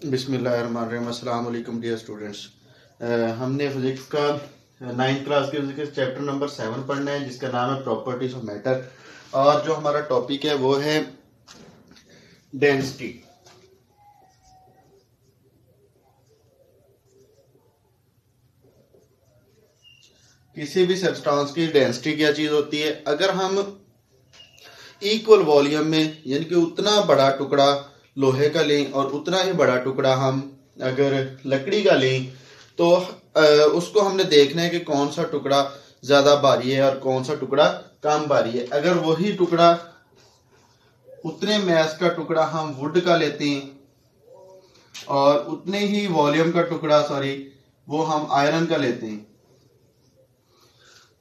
बिस्मिल्लाहिर्रहमानिर्रहीम। अस्सलाम वालेकुम डियर स्टूडेंट्स। हमने फिजिक्स का 9th क्लास के फिजिक्स चैप्टर नंबर 7 पढ़ना है, जिसका नाम है प्रॉपर्टीज ऑफ मैटर। और जो हमारा टॉपिक है वो है डेंसिटी। किसी भी सब्सटेंस की डेंसिटी क्या चीज होती है? अगर हम इक्वल वॉल्यूम में, यानी कि उतना बड़ा टुकड़ा लोहे का लें और उतना ही बड़ा टुकड़ा हम अगर लकड़ी का लें, तो उसको हमने देखना है कि कौन सा टुकड़ा ज्यादा भारी है और कौन सा टुकड़ा कम भारी है। अगर वही टुकड़ा, उतने मैस का टुकड़ा हम वुड का लेते हैं और उतने ही वॉल्यूम का टुकड़ा वो हम आयरन का लेते हैं,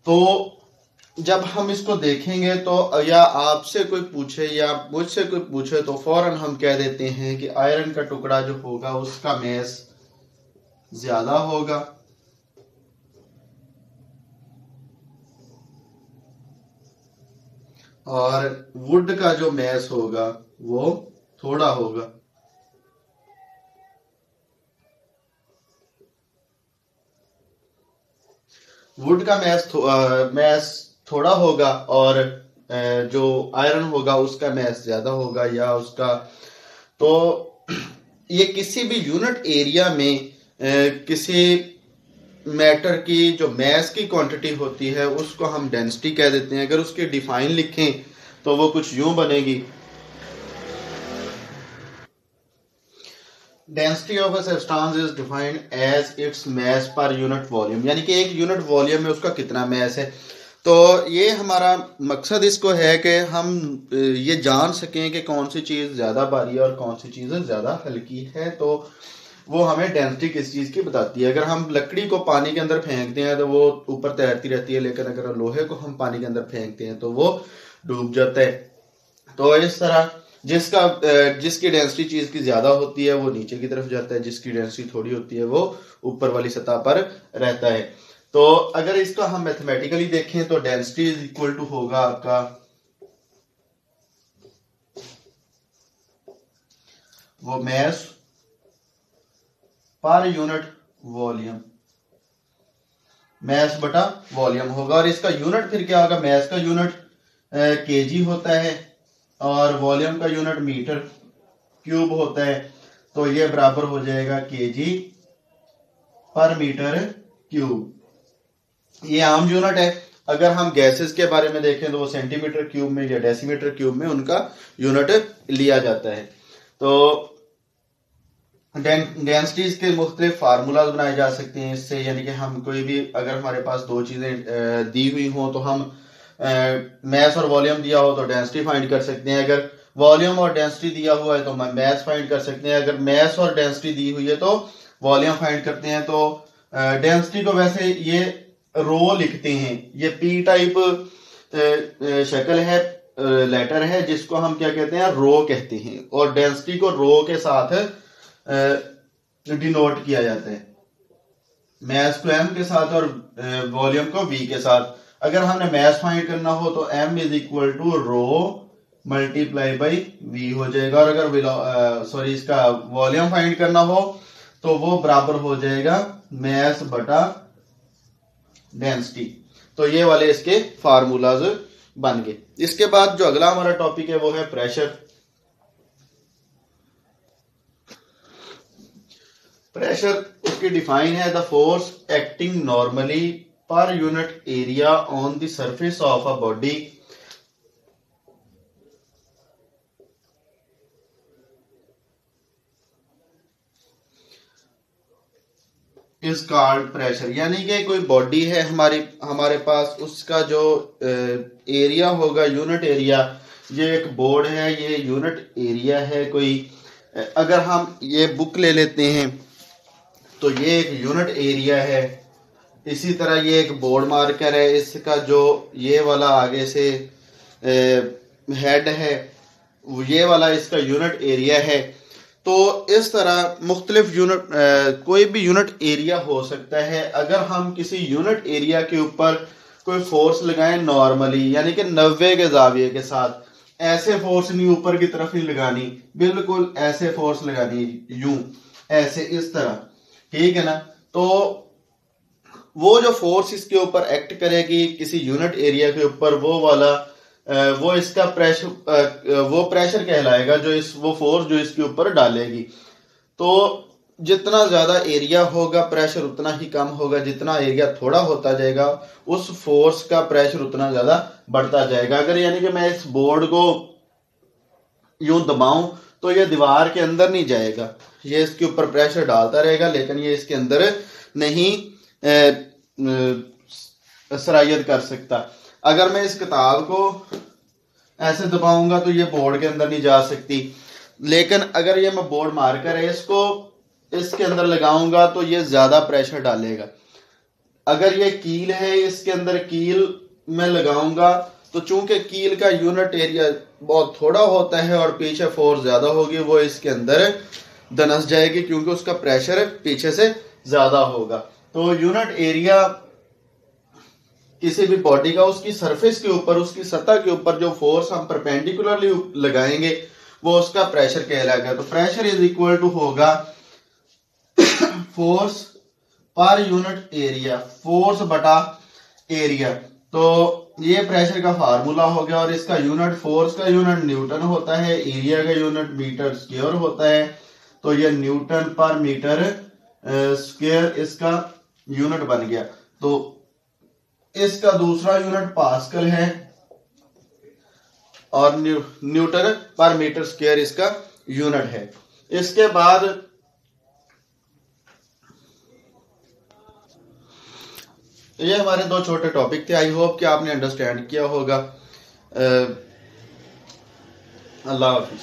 तो जब हम इसको देखेंगे तो या आपसे कोई पूछे या मुझसे कोई पूछे तो फौरन हम कह देते हैं कि आयरन का टुकड़ा जो होगा उसका मैस ज्यादा होगा और वुड का जो मैस होगा वो थोड़ा होगा। वुड का मैस थोड़ा होगा और जो आयरन होगा उसका मैस ज्यादा होगा या उसका। तो ये किसी भी यूनिट एरिया में किसी मैटर की जो मैस की क्वांटिटी होती है उसको हम डेंसिटी कह देते हैं। अगर उसकी डिफाइन लिखें तो वो कुछ यूं बनेगी, density of a substance is defined as its mass per unit volume, यानी कि एक यूनिट वॉल्यूम में उसका कितना मैस है। तो ये हमारा मकसद इसको है कि हम ये जान सकें कि कौन सी चीज ज्यादा भारी है और कौन सी चीज ज्यादा हल्की है। तो वो हमें डेंसिटी किस चीज की बताती है। अगर हम लकड़ी को पानी के अंदर फेंकते हैं तो वो ऊपर तैरती रहती है, लेकिन अगर लोहे को हम पानी के अंदर फेंकते हैं तो वो डूब जाता है। तो इस तरह जिसकी डेंसिटी चीज की ज्यादा होती है वो नीचे की तरफ जाता है, जिसकी डेंसिटी थोड़ी होती है वो ऊपर वाली सतह पर रहता है। तो अगर इसका हम मैथमेटिकली देखें तो डेंसिटी इज इक्वल टू होगा आपका वो mass per unit volume, mass बटा वॉल्यूम होगा। और इसका यूनिट फिर क्या होगा? मैस का यूनिट केजी होता है और वॉल्यूम का यूनिट मीटर क्यूब होता है। तो ये बराबर हो जाएगा केजी पर मीटर क्यूब। ये आम यूनिट है। अगर हम गैसेस के बारे में देखें तो वो सेंटीमीटर क्यूब में या डेसीमीटर क्यूब में उनका यूनिट लिया जाता है। तो डेंसिटीज के मुख्तलिफ फार्मूला बनाए जा सकते हैं इससे, यानी कि हम कोई भी, अगर हमारे पास दो चीजें दी हुई हो तो हम मैस और वॉल्यूम दिया हो तो डेंसिटी फाइंड कर सकते हैं। अगर वॉल्यूम और डेंसिटी दिया हुआ है तो मैस फाइंड कर सकते हैं। अगर मैस और डेंसिटी दी हुई है तो वॉल्यूम फाइंड करते हैं। तो डेंसिटी को वैसे ये रो लिखते हैं, ये पी टाइप शक्ल है, लेटर है, जिसको हम क्या कहते हैं? रो कहते हैं। और डेंसिटी को रो के साथ डिनोट किया जाता है, मैस को एम के साथ और वॉल्यूम को वी के साथ। अगर हमने मैस फाइंड करना हो तो M is equal to rho multiply by V हो जाएगा। और अगर इसका वॉल्यूम फाइंड करना हो तो वो बराबर हो जाएगा मैस बटा डेंसिटी। तो ये वाले इसके फार्मूलाज बन गए। इसके बाद जो अगला हमारा टॉपिक है वो है प्रेशर। प्रेशर उसकी डिफाइन है the force acting normally per unit area on the surface of a body is called pressure. यानी कि कोई बॉडी है हमारे पास, उसका जो एरिया होगा, यूनिट एरिया, ये एक बोर्ड है, ये यूनिट एरिया है कोई। अगर हम ये बुक ले लेते हैं तो ये एक यूनिट एरिया है। इसी तरह ये एक बोर्ड मार्कर है, इसका जो ये वाला आगे से हेड है, ये वाला इसका यूनिट एरिया है। तो इस तरह मुख्तलिफ यूनिट, कोई भी यूनिट एरिया हो सकता है। अगर हम किसी यूनिट एरिया के ऊपर कोई फोर्स लगाएं नॉर्मली, यानी कि 90 के जाविये के साथ, ऐसे फोर्स नहीं ऊपर की तरफ नहीं लगानी, बिल्कुल ऐसे फोर्स लगानी, यूं ऐसे इस तरह, ठीक है ना। तो वो जो फोर्स इसके ऊपर एक्ट करेगी किसी यूनिट एरिया के ऊपर, वो वाला वो इसका प्रेशर, वो प्रेशर कहलाएगा जो वो फोर्स जो इसके ऊपर डालेगी। तो जितना ज्यादा एरिया होगा प्रेशर उतना ही कम होगा, जितना एरिया थोड़ा होता जाएगा उस फोर्स का प्रेशर उतना ज्यादा बढ़ता जाएगा। अगर यानी कि मैं इस बोर्ड को यूं दबाऊं तो ये दीवार के अंदर नहीं जाएगा, ये इसके ऊपर प्रेशर डालता रहेगा लेकिन ये इसके अंदर नहीं सरायत कर सकता। अगर मैं इस किताब को ऐसे दबाऊंगा तो ये बोर्ड के अंदर नहीं जा सकती, लेकिन अगर ये मैं बोर्ड मार्कर है इसको इसके अंदर लगाऊंगा तो ये ज्यादा प्रेशर डालेगा। अगर ये कील है इसके अंदर कील में लगाऊंगा तो चूंकि कील का यूनिट एरिया बहुत थोड़ा होता है और पीछे फोर्स ज्यादा होगी, वो इसके अंदर धनस जाएगी क्योंकि उसका प्रेशर पीछे से ज्यादा होगा। तो यूनिट एरिया किसी भी बॉडी का उसकी सरफेस के ऊपर, उसकी सतह के ऊपर जो फोर्स हम परपेंडिकुलरली लगाएंगे वो उसका प्रेशर कहलाएगा। तो प्रेशर इज इक्वल टू होगा force per unit area, force बटा एरिया। तो ये प्रेशर का फार्मूला हो गया और इसका यूनिट, फोर्स का यूनिट न्यूटन होता है, एरिया का यूनिट मीटर स्क्वायर होता है। तो ये न्यूटन पर मीटर स्क्वायर इसका यूनिट बन गया। तो इसका दूसरा यूनिट पास्कल है और न्यूटन पर मीटर स्क्वायर इसका यूनिट है। इसके बाद ये हमारे दो छोटे टॉपिक थे, आई होप कि आपने अंडरस्टैंड किया होगा। अल्लाह हाफिज।